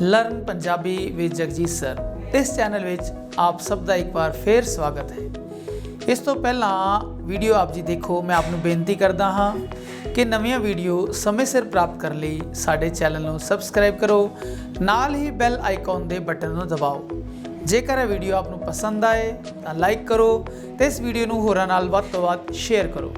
Learn Punjabi with Jagjit sir. ਇਸ channel ਵਿੱਚ ਆਪ ਸਭ ਦਾ ਇੱਕ ਵਾਰ ਫੇਰ ਸਵਾਗਤ ਹੈ। ਇਸ ਤੋਂ ਪਹਿਲਾਂ ਵੀਡੀਓ ਆਪ ਜੀ ਦੇਖੋ, ਮੈਂ ਆਪ ਨੂੰ ਬੇਨਤੀ ਕਰਦਾ ਹਾਂ ਕਿ ਨਵੀਆਂ ਵੀਡੀਓ ਸਮੇਂ ਸਿਰ ਪ੍ਰਾਪਤ ਕਰਨ ਲਈ ਸਾਡੇ ਚੈਨਲ ਨੂੰ ਸਬਸਕ੍ਰਾਈਬ ਕਰੋ, ਨਾਲ ਹੀ ਬੈਲ ਆਈਕਨ ਦੇ ਬਟਨ ਨੂੰ ਦਬਾਓ। ਜੇਕਰ ਇਹ ਵੀਡੀਓ ਆਪ ਨੂੰ ਪਸੰਦ ਆਏ ਤਾਂ ਲਾਈਕ ਕਰੋ ਤੇ ਇਸ ਵੀਡੀਓ ਨੂੰ ਹੋਰਾਂ ਨਾਲ ਵੱਧ ਤੋਂ ਵੱਧ ਸ਼ੇਅਰ ਕਰੋ।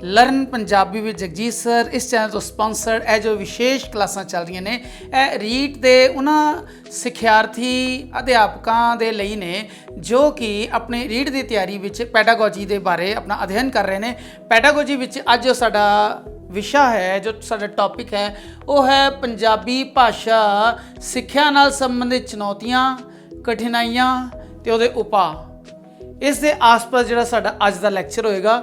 Learn Punjabi with Jagjit sir ਇਸ ਚੈਨਲ ਤੋਂ ਸਪਾਂਸਰਡ ਇਹ ਜੋ ਵਿਸ਼ੇਸ਼ ਕਲਾਸਾਂ ਚੱਲ ਰਹੀਆਂ ਨੇ, ਇਹ ਰੀਟ ਦੇ ਉਹਨਾਂ ਸਿੱਖਿਆਰਥੀ ਅਧਿਆਪਕਾਂ ਦੇ ਲਈ ਨੇ ਜੋ ਕਿ ਆਪਣੀ ਰੀਟ ਦੀ ਤਿਆਰੀ ਵਿੱਚ ਪੈਡਾਗੋਜੀ ਦੇ ਬਾਰੇ ਆਪਣਾ ਅਧਿਐਨ ਕਰ ਰਹੇ ਨੇ। ਪੈਡਾਗੋਜੀ ਵਿੱਚ ਅੱਜ ਜੋ ਸਾਡਾ ਵਿਸ਼ਾ ਹੈ, ਜੋ ਸਾਡਾ ਟੌਪਿਕ ਹੈ, ਉਹ ਹੈ ਪੰਜਾਬੀ ਭਾਸ਼ਾ ਸਿੱਖਿਆ ਨਾਲ ਸੰਬੰਧਿਤ ਚੁਣੌਤੀਆਂ, ਕਠਿਨਾਈਆਂ ਤੇ ਉਹਦੇ ਉਪਾਅ। ਇਸ ਦੇ ਆਸ-ਪਾਸ ਜਿਹੜਾ ਸਾਡਾ ਅੱਜ ਦਾ ਲੈਕਚਰ ਹੋਏਗਾ।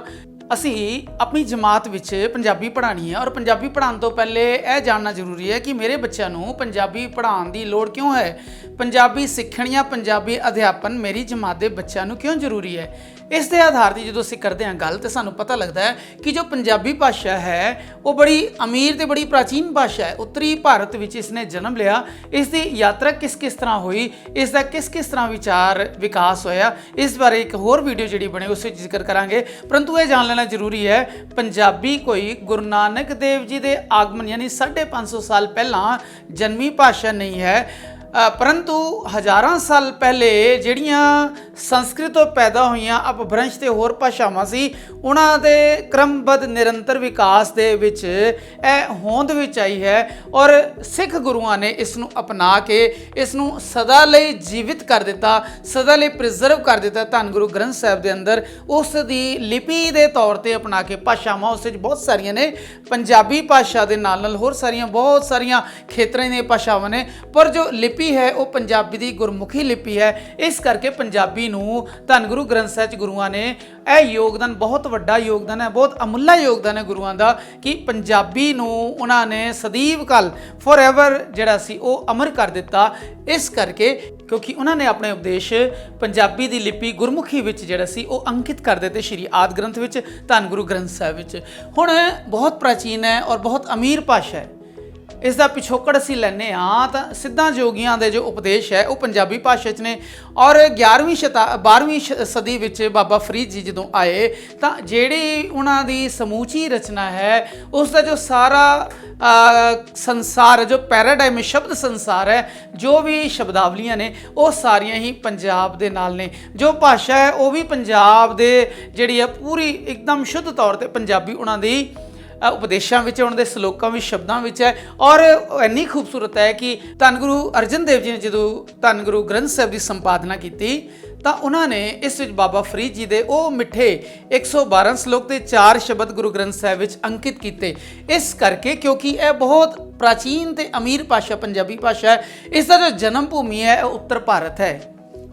ਅਸੀਂ ਆਪਣੀ ਜਮਾਤ ਵਿੱਚ ਪੰਜਾਬੀ ਪੜ੍ਹਾਉਣੀ ਹੈ ਔਰ ਪੰਜਾਬੀ ਪੜ੍ਹਾਉਣ ਤੋਂ ਪਹਿਲੇ ਇਹ ਜਾਣਨਾ ਜ਼ਰੂਰੀ ਹੈ ਕਿ ਮੇਰੇ ਬੱਚਿਆਂ ਨੂੰ ਪੰਜਾਬੀ ਪੜ੍ਹਾਉਣ ਦੀ ਲੋੜ ਕਿਉਂ ਹੈ, ਪੰਜਾਬੀ ਸਿੱਖਣ ਜਾਂ ਪੰਜਾਬੀ ਅਧਿਆਪਨ ਮੇਰੀ ਜਮਾਤ ਦੇ ਬੱਚਿਆਂ ਨੂੰ ਕਿਉਂ ਜ਼ਰੂਰੀ ਹੈ। ਇਸ ਦੇ ਆਧਾਰ 'ਤੇ ਜਦੋਂ ਅਸੀਂ ਕਰਦੇ ਹਾਂ ਗੱਲ, ਤਾਂ ਸਾਨੂੰ ਪਤਾ ਲੱਗਦਾ ਹੈ ਕਿ ਜੋ ਪੰਜਾਬੀ ਭਾਸ਼ਾ ਹੈ ਉਹ ਬੜੀ ਅਮੀਰ ਤੇ ਬੜੀ ਪ੍ਰਾਚੀਨ ਭਾਸ਼ਾ ਹੈ। ਉੱਤਰੀ ਭਾਰਤ ਵਿੱਚ ਇਸ ਨੇ ਜਨਮ ਲਿਆ। ਇਸ ਦੀ ਯਾਤਰਾ ਕਿਸ ਤਰ੍ਹਾਂ ਹੋਈ, ਇਸ ਦਾ ਕਿਸ ਤਰ੍ਹਾਂ ਵਿਚਾਰ ਵਿਕਾਸ ਹੋਇਆ, ਇਸ ਬਾਰੇ ਇੱਕ ਹੋਰ ਵੀਡੀਓ ਜਿਹੜੀ ਬਣੇ ਉਸ ਵਿੱਚ ਜ਼ਿਕਰ ਕਰਾਂਗੇ। ਪਰੰਤੂ ਇਹ ਜਾਣ ਲੈਣਾ ਜ਼ਰੂਰੀ ਹੈ, ਪੰਜਾਬੀ ਕੋਈ ਗੁਰੂ ਨਾਨਕ ਦੇਵ ਜੀ ਦੇ ਆਗਮਨ ਯਾਨੀ 550 ਸਾਲ ਪਹਿਲਾਂ ਜਨਮੀ ਭਾਸ਼ਾ ਨਹੀਂ ਹੈ, ਪਰੰਤੂ ਹਜ਼ਾਰਾਂ ਸਾਲ ਪਹਿਲੇ ਜਿਹੜੀਆਂ ਸੰਸਕ੍ਰਿਤ ਤੋਂ ਪੈਦਾ ਹੋਈਆਂ ਅਪਭ੍ਰੰਸ਼ ਤੇ ਹੋਰ ਭਾਸ਼ਾਵਾਂ ਸੀ, ਉਹਨਾਂ ਦੇ ਕ੍ਰਮਬੱਧ ਨਿਰੰਤਰ ਵਿਕਾਸ ਦੇ ਵਿੱਚ ਇਹ ਹੋਂਦ ਵਿੱਚ ਆਈ ਹੈ ਔਰ ਸਿੱਖ ਗੁਰੂਆਂ ਨੇ ਇਸ ਨੂੰ ਅਪਣਾ ਕੇ ਇਸ ਨੂੰ ਸਦਾ ਲਈ ਜੀਵਿਤ ਕਰ ਦਿੱਤਾ, ਸਦਾ ਲਈ ਪ੍ਰੀਜ਼ਰਵ ਕਰ ਦਿੱਤਾ। ਧੰਨ ਗੁਰੂ ਗ੍ਰੰਥ ਸਾਹਿਬ ਦੇ ਅੰਦਰ ਉਸ ਦੀ ਲਿਪੀ ਦੇ ਤੌਰ ਤੇ ਅਪਣਾ ਕੇ ਭਾਸ਼ਾਵਾਂ ਉਸ ਵਿੱਚ ਬਹੁਤ ਸਾਰੀਆਂ ਨੇ। ਪੰਜਾਬੀ ਭਾਸ਼ਾ ਦੇ ਨਾਲ ਨਾਲ ਹੋਰ ਬਹੁਤ ਸਾਰੀਆਂ ਖੇਤਰਾਂ ਦੀਆਂ ਭਾਸ਼ਾਵਾਂ ਨੇ, ਪਰ ਜੋ ਲਿਪੀ ਹੈ ਉਹ ਪੰਜਾਬੀ ਦੀ ਗੁਰਮੁਖੀ ਲਿਪੀ ਹੈ। ਇਸ ਕਰਕੇ ਪੰਜਾਬੀ ਨੂੰ ਧੰਨ ਗੁਰੂ ਗ੍ਰੰਥ ਸਾਹਿਬ 'ਚ ਗੁਰੂਆਂ ਨੇ ਇਹ ਯੋਗਦਾਨ, ਬਹੁਤ ਵੱਡਾ ਯੋਗਦਾਨ ਹੈ, ਬਹੁਤ ਅਮੁੱਲਾ ਯੋਗਦਾਨ ਹੈ ਗੁਰੂਆਂ ਦਾ, ਕਿ ਪੰਜਾਬੀ ਨੂੰ ਉਹਨਾਂ ਨੇ ਸਦੀਵ ਕਾਲ ਫੋਰਐਵਰ ਜਿਹੜਾ ਸੀ ਉਹ ਅਮਰ ਕਰ ਦਿੱਤਾ। ਇਸ ਕਰਕੇ ਕਿਉਂਕਿ ਉਹਨਾਂ ਨੇ ਆਪਣੇ ਉਪਦੇਸ਼ ਪੰਜਾਬੀ ਦੀ ਲਿਪੀ ਗੁਰਮੁਖੀ ਵਿੱਚ ਜਿਹੜਾ ਸੀ ਉਹ ਅੰਕਿਤ ਕਰ ਦਿੱਤੇ ਸ਼੍ਰੀ ਆਦਿ ਗ੍ਰੰਥ ਵਿੱਚ, ਧੰਨ ਗੁਰੂ ਗ੍ਰੰਥ ਸਾਹਿਬ ਵਿੱਚ। ਹੁਣ ਬਹੁਤ ਪ੍ਰਾਚੀਨ ਹੈ ਔਰ ਬਹੁਤ ਅਮੀਰ ਭਾਸ਼ਾ ਹੈ। ਇਸ ਦਾ ਪਿਛੋਕੜ ਅਸੀਂ ਲੈਂਦੇ ਹਾਂ ਤਾਂ ਸਿੱਧਾਂ ਜੋਗੀਆਂ ਦੇ ਜੋ ਉਪਦੇਸ਼ ਹੈ ਉਹ ਪੰਜਾਬੀ ਭਾਸ਼ਾ 'ਚ ਨੇ। ਔਰ 12ਵੀਂ ਸਦੀ ਵਿੱਚ ਬਾਬਾ ਫਰੀਦ ਜੀ ਜਦੋਂ ਆਏ ਤਾਂ ਜਿਹੜੀ ਉਹਨਾਂ ਦੀ ਸਮੂਚੀ ਰਚਨਾ ਹੈ, ਉਸ ਦਾ ਜੋ ਸਾਰਾ ਸੰਸਾਰ, ਜੋ ਪੈਰਾਡਾਈਮ ਸ਼ਬਦ ਸੰਸਾਰ ਹੈ, ਜੋ ਵੀ ਸ਼ਬਦਾਵਲੀਆਂ ਨੇ ਉਹ ਸਾਰੀਆਂ ਹੀ ਪੰਜਾਬ ਦੇ ਨਾਲ ਨੇ। ਜੋ ਭਾਸ਼ਾ ਹੈ ਉਹ ਵੀ ਪੰਜਾਬ ਦੇ ਜਿਹੜੀ ਹੈ ਪੂਰੀ ਇੱਕਦਮ ਸ਼ੁੱਧ ਤੌਰ 'ਤੇ ਪੰਜਾਬੀ ਉਹਨਾਂ ਦੀ ਉਪਦੇਸ਼ਾਂ ਵਿੱਚ, ਉਹਨਾਂ ਦੇ ਸਲੋਕਾਂ ਵਿੱਚ, ਸ਼ਬਦਾਂ ਵਿੱਚ ਹੈ। ਔਰ ਇੰਨੀ ਖੂਬਸੂਰਤ ਹੈ ਕਿ ਧੰਨ ਗੁਰੂ ਅਰਜਨ ਦੇਵ ਜੀ ਨੇ ਜਦੋਂ ਧੰਨ ਗੁਰੂ ਗ੍ਰੰਥ ਸਾਹਿਬ ਦੀ ਸੰਪਾਦਨਾ ਕੀਤੀ ਤਾਂ ਉਹਨਾਂ ਨੇ ਇਸ ਵਿੱਚ ਬਾਬਾ ਫਰੀਦ ਜੀ ਦੇ ਉਹ ਮਿੱਠੇ 112 ਸਲੋਕ ਤੇ 4 ਸ਼ਬਦ ਗੁਰੂ ਗ੍ਰੰਥ ਸਾਹਿਬ ਵਿੱਚ ਅੰਕਿਤ ਕੀਤੇ। ਇਸ ਕਰਕੇ ਕਿਉਂਕਿ ਇਹ ਬਹੁਤ ਪ੍ਰਾਚੀਨ ਤੇ ਅਮੀਰ ਭਾਸ਼ਾ ਪੰਜਾਬੀ ਭਾਸ਼ਾ ਹੈ। ਇਸ ਦਾ ਜੋ ਜਨਮ ਭੂਮੀ ਹੈ ਉਹ ਉੱਤਰ ਭਾਰਤ ਹੈ।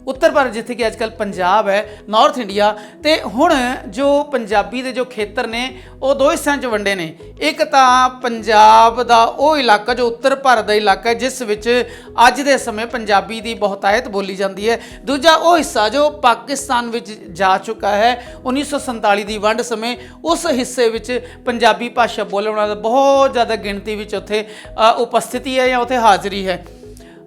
ਉੱਤਰ ਭਾਰਤ ਜਿੱਥੇ ਕਿ ਅੱਜ ਕੱਲ੍ਹ ਪੰਜਾਬ ਹੈ, ਨਾਰਥ ਇੰਡੀਆ। ਅਤੇ ਹੁਣ ਜੋ ਪੰਜਾਬੀ ਦੇ ਜੋ ਖੇਤਰ ਨੇ ਉਹ ਦੋ ਹਿੱਸਿਆਂ 'ਚ ਵੰਡੇ ਨੇ। ਇੱਕ ਤਾਂ ਪੰਜਾਬ ਦਾ ਉਹ ਇਲਾਕਾ ਜੋ ਉੱਤਰ ਭਾਰਤ ਦਾ ਇਲਾਕਾ ਹੈ, ਜਿਸ ਵਿੱਚ ਅੱਜ ਦੇ ਸਮੇਂ ਪੰਜਾਬੀ ਦੀ ਬਹੁਤਾਇਤ ਬੋਲੀ ਜਾਂਦੀ ਹੈ। ਦੂਜਾ ਉਹ ਹਿੱਸਾ ਜੋ ਪਾਕਿਸਤਾਨ ਵਿੱਚ ਜਾ ਚੁੱਕਾ ਹੈ 1947 ਦੀ ਵੰਡ ਸਮੇਂ, ਉਸ ਹਿੱਸੇ ਵਿੱਚ ਪੰਜਾਬੀ ਭਾਸ਼ਾ ਬੋਲਣ ਵਾਲਾ ਦਾ ਬਹੁਤ ਜ਼ਿਆਦਾ ਗਿਣਤੀ ਵਿੱਚ ਉੱਥੇ ਉਪਸਥਿਤੀ ਹੈ ਜਾਂ ਉੱਥੇ ਹਾਜ਼ਰੀ ਹੈ।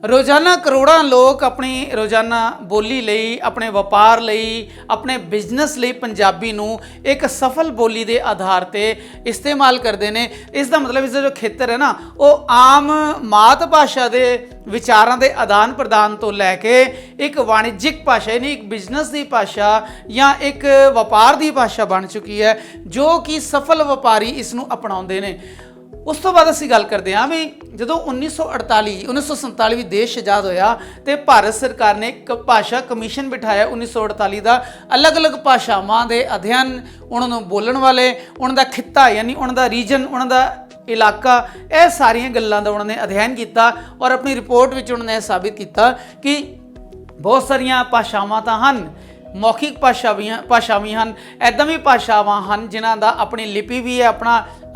ਰੋਜ਼ਾਨਾ ਕਰੋੜਾਂ ਲੋਕ ਆਪਣੀ ਰੋਜ਼ਾਨਾ ਬੋਲੀ ਲਈ, ਆਪਣੇ ਵਪਾਰ ਲਈ, ਆਪਣੇ ਬਿਜ਼ਨਸ ਲਈ ਪੰਜਾਬੀ ਨੂੰ ਇੱਕ ਸਫਲ ਬੋਲੀ ਦੇ ਆਧਾਰ 'ਤੇ ਇਸਤੇਮਾਲ ਕਰਦੇ ਨੇ। ਇਸ ਦਾ ਮਤਲਬ ਇਸ ਦਾ ਜੋ ਖੇਤਰ ਹੈ ਨਾ, ਉਹ ਆਮ ਮਾਤ ਭਾਸ਼ਾ ਦੇ ਵਿਚਾਰਾਂ ਦੇ ਆਦਾਨ ਪ੍ਰਦਾਨ ਤੋਂ ਲੈ ਕੇ ਇੱਕ ਵਾਣਿਜਿਕ ਭਾਸ਼ਾ ਯਾਨੀ ਇੱਕ ਬਿਜ਼ਨਸ ਦੀ ਭਾਸ਼ਾ ਜਾਂ ਇੱਕ ਵਪਾਰ ਦੀ ਭਾਸ਼ਾ ਬਣ ਚੁੱਕੀ ਹੈ, ਜੋ ਕਿ ਸਫਲ ਵਪਾਰੀ ਇਸ ਨੂੰ ਅਪਣਾਉਂਦੇ ਨੇ। ਉਸ ਤੋਂ ਬਾਅਦ ਅਸੀਂ ਗੱਲ ਕਰਦੇ ਹਾਂ ਵੀ ਜਦੋਂ 1947 ਵਿੱਚ ਦੇਸ਼ ਆਜ਼ਾਦ ਹੋਇਆ ਤੇ ਭਾਰਤ ਸਰਕਾਰ ਨੇ ਇੱਕ ਭਾਸ਼ਾ ਕਮਿਸ਼ਨ ਬਿਠਾਇਆ 1948 ਦਾ। ਅਲੱਗ-ਅਲੱਗ ਭਾਸ਼ਾਵਾਂ ਦੇ ਅਧਿਐਨ, ਉਹਨਾਂ ਨੂੰ ਬੋਲਣ ਵਾਲੇ, ਉਹਨਾਂ ਦਾ ਖਿੱਤਾ ਯਾਨੀ ਉਹਨਾਂ ਦਾ ਰੀਜਨ, ਉਹਨਾਂ ਦਾ ਇਲਾਕਾ, ਇਹ ਸਾਰੀਆਂ ਗੱਲਾਂ ਦਾ ਉਹਨਾਂ ਨੇ ਅਧਿਐਨ ਕੀਤਾ ਔਰ ਆਪਣੀ ਰਿਪੋਰਟ ਵਿੱਚ ਉਹਨਾਂ ਨੇ ਇਹ ਸਾਬਿਤ ਕੀਤਾ ਕਿ ਬਹੁਤ ਸਾਰੀਆਂ ਭਾਸ਼ਾਵਾਂ ਤਾਂ ਹਨ, ਮੌਖਿਕ ਭਾਸ਼ਾ ਵੀ ਹਨ, ਇੱਦਾਂ ਵੀ ਭਾਸ਼ਾਵਾਂ ਹਨ ਜਿਨ੍ਹਾਂ ਦਾ ਆਪਣੀ ਲਿਪੀ ਵੀ ਹੈ,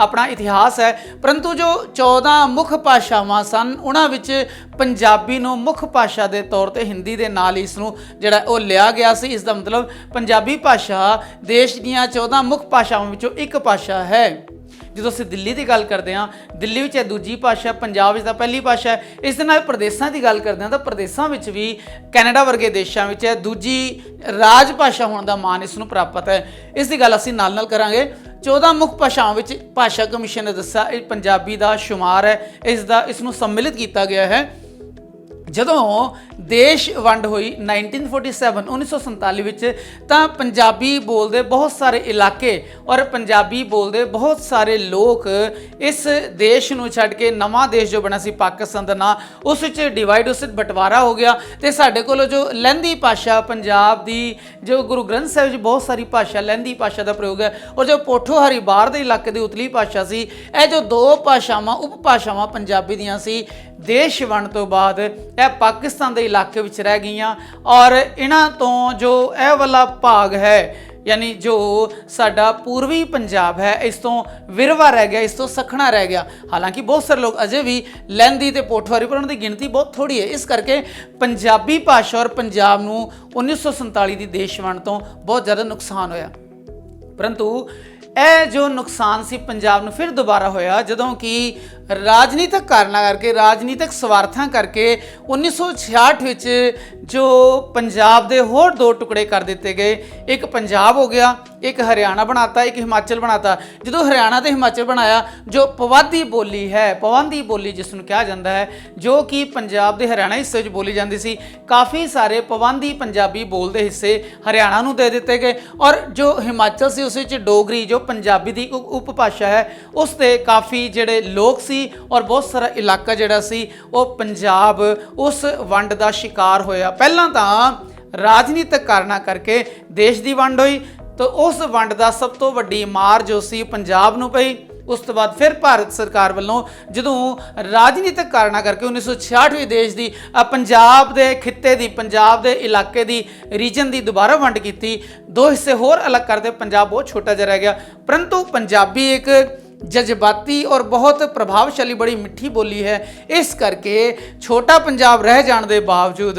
ਆਪਣਾ ਇਤਿਹਾਸ ਹੈ। ਪਰੰਤੂ ਜੋ 14 ਮੁੱਖ ਭਾਸ਼ਾਵਾਂ ਸਨ, ਉਹਨਾਂ ਵਿੱਚ ਪੰਜਾਬੀ ਨੂੰ ਮੁੱਖ ਭਾਸ਼ਾ ਦੇ ਤੌਰ ਤੇ ਹਿੰਦੀ ਦੇ ਨਾਲ ਇਸ ਨੂੰ ਜਿਹੜਾ ਉਹ ਲਿਆ ਗਿਆ ਸੀ। ਇਸ ਦਾ ਮਤਲਬ ਪੰਜਾਬੀ ਭਾਸ਼ਾ ਦੇਸ਼ ਦੀਆਂ 14 ਮੁੱਖ ਭਾਸ਼ਾਵਾਂ ਵਿੱਚੋਂ ਇੱਕ ਭਾਸ਼ਾ ਹੈ। ਜਦੋਂ ਅਸੀਂ ਦਿੱਲੀ ਦੀ ਗੱਲ ਕਰਦੇ ਹਾਂ, ਦਿੱਲੀ ਵਿੱਚ ਇਹ ਦੂਜੀ ਭਾਸ਼ਾ, ਪੰਜਾਬ ਵਿੱਚ ਤਾਂ ਪਹਿਲੀ ਭਾਸ਼ਾ ਹੈ। ਇਸ ਦੇ ਨਾਲ ਪ੍ਰਦੇਸ਼ਾਂ ਦੀ ਗੱਲ ਕਰਦੇ ਹਾਂ ਤਾਂ ਪ੍ਰਦੇਸ਼ਾਂ ਵਿੱਚ ਵੀ ਕੈਨੇਡਾ ਵਰਗੇ ਦੇਸ਼ਾਂ ਵਿੱਚ ਇਹ ਦੂਜੀ ਰਾਜ ਭਾਸ਼ਾ ਹੋਣ ਦਾ ਮਾਣ ਇਸ ਨੂੰ ਪ੍ਰਾਪਤ ਹੈ। ਇਸ ਦੀ ਗੱਲ ਅਸੀਂ ਨਾਲ ਕਰਾਂਗੇ। 14 ਮੁੱਖ ਭਾਸ਼ਾਵਾਂ ਵਿੱਚ ਭਾਸ਼ਾ ਕਮਿਸ਼ਨ ਨੇ ਦੱਸਿਆ ਇਹ ਪੰਜਾਬੀ ਦਾ ਸ਼ੁਮਾਰ ਹੈ, ਇਸ ਨੂੰ ਸੰਮਿਲਿਤ ਕੀਤਾ ਗਿਆ ਹੈ। ਜਦੋਂ ਦੇਸ਼ ਵੰਡ ਹੋਈ 1947 ਵਿੱਚ ਤਾਂ ਪੰਜਾਬੀ ਬੋਲਦੇ ਬਹੁਤ ਸਾਰੇ ਇਲਾਕੇ ਔਰ ਪੰਜਾਬੀ ਬੋਲਦੇ ਬਹੁਤ ਸਾਰੇ ਲੋਕ ਇਸ ਦੇਸ਼ ਨੂੰ ਛੱਡ ਕੇ ਨਵਾਂ ਦੇਸ਼ ਜੋ ਬਣਾ ਸੀ ਪਾਕਿਸਤਾਨ ਦਾ ਨਾਂ, ਉਸ ਵਿੱਚ ਡਿਵਾਈਡ, ਉਸ ਵਿੱਚ ਬਟਵਾਰਾ ਹੋ ਗਿਆ ਤੇ ਸਾਡੇ ਕੋਲ ਜੋ ਲਹਿੰਦੀ ਭਾਸ਼ਾ ਪੰਜਾਬ ਦੀ, ਜੋ ਗੁਰੂ ਗ੍ਰੰਥ ਸਾਹਿਬ ਵਿੱਚ ਬਹੁਤ ਸਾਰੀ ਭਾਸ਼ਾ ਲਹਿੰਦੀ ਭਾਸ਼ਾ ਦਾ ਪ੍ਰਯੋਗ ਹੈ ਔਰ ਜੋ ਪੋਠੋਹਾਰੀ ਬਾਹਰ ਦੇ ਇਲਾਕੇ ਦੀ ਉਤਲੀ ਭਾਸ਼ਾ ਸੀ। ਇਹ ਜੋ ਦੋ ਭਾਸ਼ਾਵਾਂ ਉਪ ਭਾਸ਼ਾਵਾਂ ਪੰਜਾਬੀ ਦੀਆਂ ਸੀ, ਦੇਸ਼ ਵੰਡ ਤੋਂ ਬਾਅਦ ਇਹ ਪਾਕਿਸਤਾਨ ਦੇ ਇਲਾਕੇ ਵਿੱਚ ਰਹਿ ਗਈਆਂ ਔਰ ਇਹਨਾਂ ਤੋਂ ਜੋ ਇਹ ਵਾਲਾ ਭਾਗ ਹੈ ਯਾਨੀ ਜੋ ਸਾਡਾ ਪੂਰਬੀ ਪੰਜਾਬ ਹੈ, ਇਸ ਤੋਂ ਵਿਰਵਾ ਰਹਿ ਗਿਆ, ਇਸ ਤੋਂ ਸਖਣਾ ਰਹਿ ਗਿਆ। ਹਾਲਾਂਕਿ ਬਹੁਤ ਸਾਰੇ ਲੋਕ ਅਜੇ ਵੀ ਲਹਿੰਦੀ ਤੇ ਪੋਠੋਹਾਰੀ, ਪਰ ਉਹਨਾਂ ਦੀ ਗਿਣਤੀ ਬਹੁਤ ਥੋੜੀ ਹੈ। ਇਸ ਕਰਕੇ ਪੰਜਾਬੀ ਭਾਸ਼ਾ ਔਰ ਪੰਜਾਬ ਨੂੰ 1947 ਦੀ ਦੇਸ਼ ਵੰਡ ਤੋਂ ਬਹੁਤ ਜ਼ਿਆਦਾ ਨੁਕਸਾਨ ਹੋਇਆ। ਪਰੰਤੂ ਇਹ ਜੋ ਨੁਕਸਾਨ ਸੀ ਪੰਜਾਬ ਨੂੰ ਫਿਰ ਦੁਬਾਰਾ ਹੋਇਆ ਜਦੋਂ ਕਿ ਰਾਜਨੀਤਿਕ ਕਾਰਨਾਂ ਕਰਕੇ, ਰਾਜਨੀਤਿਕ ਸਵਾਰਥਾਂ ਕਰਕੇ 1966 ਵਿੱਚ ਜੋ ਪੰਜਾਬ ਦੇ ਹੋਰ ਦੋ ਟੁਕੜੇ ਕਰ ਦਿੱਤੇ ਗਏ। ਇੱਕ ਪੰਜਾਬ ਹੋ ਗਿਆ, ਇੱਕ ਹਰਿਆਣਾ ਬਣਾਤਾ, ਇੱਕ ਹਿਮਾਚਲ ਬਣਾਤਾ। ਜਦੋਂ ਹਰਿਆਣਾ ਤੇ ਹਿਮਾਚਲ ਬਣਾਇਆ, ਜੋ ਪਵਾਦੀ ਬੋਲੀ ਹੈ, ਪਵਾਂਦੀ ਬੋਲੀ ਜਿਸ ਨੂੰ ਕਿਹਾ ਜਾਂਦਾ ਹੈ, ਜੋ ਕਿ ਪੰਜਾਬ ਦੇ ਹਰਿਆਣਾ ਹਿੱਸੇ ਵਿੱਚ ਬੋਲੀ ਜਾਂਦੀ ਸੀ, ਕਾਫੀ ਸਾਰੇ ਪਵਾਂਦੀ ਪੰਜਾਬੀ ਬੋਲਦੇ ਹਿੱਸੇ ਹਰਿਆਣਾ ਨੂੰ ਦੇ ਦਿੱਤੇ ਗਏ ਔਰ ਜੋ ਹਿਮਾਚਲ ਸੀ ਉਸ ਵਿੱਚ ਡੋਗਰੀ ਜੋ ਪੰਜਾਬੀ ਦੀ ਉਪ ਭਾਸ਼ਾ ਹੈ ਉਸ ਦੇ ਕਾਫੀ ਜਿਹੜੇ ਲੋਕ ਸੀ ਔਰ ਬਹੁਤ ਸਾਰਾ ਇਲਾਕਾ ਜਿਹੜਾ ਸੀ ਉਹ ਪੰਜਾਬ ਉਸ ਵੰਡ ਦਾ ਸ਼ਿਕਾਰ ਹੋਇਆ। ਪਹਿਲਾਂ ਤਾਂ ਰਾਜਨੀਤਿਕ ਕਾਰਨਾਂ ਕਰਕੇ ਦੇਸ਼ ਦੀ ਵੰਡ ਹੋਈ ਤਾਂ ਉਸ ਵੰਡ ਦਾ ਸਭ ਤੋਂ ਵੱਡੀ ਮਾਰ ਜੋ ਸੀ ਪੰਜਾਬ ਨੂੰ ਪਈ। ਉਸ ਤੋਂ ਬਾਅਦ ਫਿਰ ਭਾਰਤ ਸਰਕਾਰ ਵੱਲੋਂ ਜਦੋਂ ਰਾਜਨੀਤਿਕ ਕਾਰਨਾਂ ਕਰਕੇ 1966 ਵਿੱਚ ਦੇਸ਼ ਦੀ ਪੰਜਾਬ ਦੇ ਖਿੱਤੇ ਦੀ, ਪੰਜਾਬ ਦੇ ਇਲਾਕੇ ਦੀ, ਰੀਜਨ ਦੀ ਦੁਬਾਰਾ ਵੰਡ ਕੀਤੀ, ਦੋ ਹਿੱਸੇ ਹੋਰ ਅਲੱਗ ਕਰਦੇ, ਪੰਜਾਬ ਬਹੁਤ ਛੋਟਾ ਜਿਹਾ ਰਹਿ ਗਿਆ। ਪਰੰਤੂ ਪੰਜਾਬੀ ਇੱਕ ਜਜ਼ਬਾਤੀ ਔਰ ਬਹੁਤ ਪ੍ਰਭਾਵਸ਼ਾਲੀ ਬੜੀ ਮਿੱਠੀ ਬੋਲੀ ਹੈ। ਇਸ ਕਰਕੇ ਛੋਟਾ ਪੰਜਾਬ ਰਹਿ ਜਾਣ ਦੇ ਬਾਵਜੂਦ